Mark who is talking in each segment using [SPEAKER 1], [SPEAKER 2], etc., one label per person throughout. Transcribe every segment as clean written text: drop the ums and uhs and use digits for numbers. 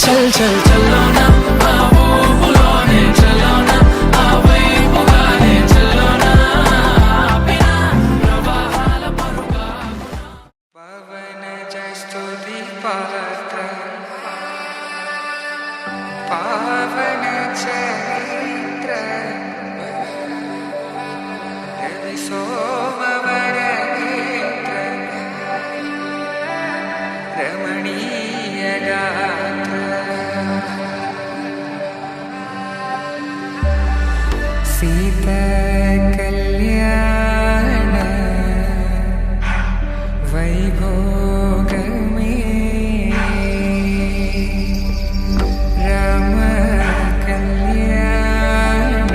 [SPEAKER 1] చల్ చల్ చల్లోనా ఆ ఊపులోనే చల్లోనా ఆ వైపుగానే చల్లోనా ఆపిన ప్రవాహాల పరుగా
[SPEAKER 2] పవన జస్తుతి పాత్ర పావన చరిత్ర రవి సోమవర నేత్ర రమణీయ గాత్ర సీతా కళ్యాణ వైభోగమే రామ కళ్యాణ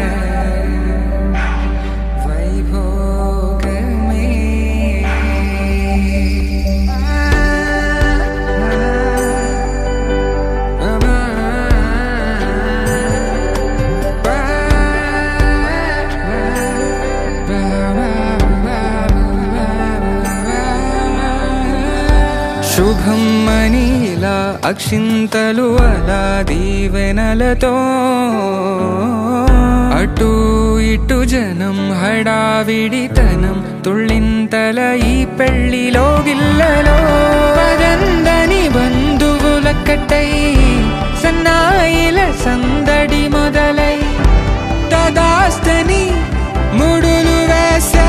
[SPEAKER 2] వైభోగమే శుభం మనీలా అక్షింతలు అలా దీవెనలతో అటు ఇటు జనం హడావిడితనం తుళ్ళింతల ఈ పెళ్లిలో గిల్లలో పదందని బంధువులక్కటై సన్నాయిల సందడి మొదలై తదాస్తని ముడులు వేసే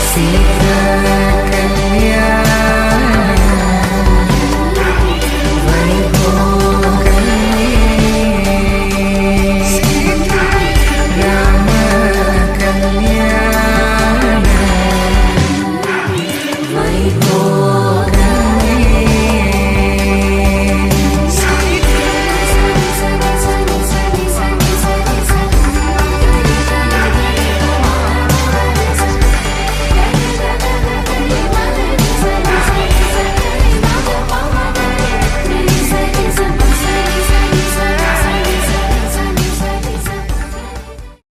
[SPEAKER 2] సీతా కళ్యాణ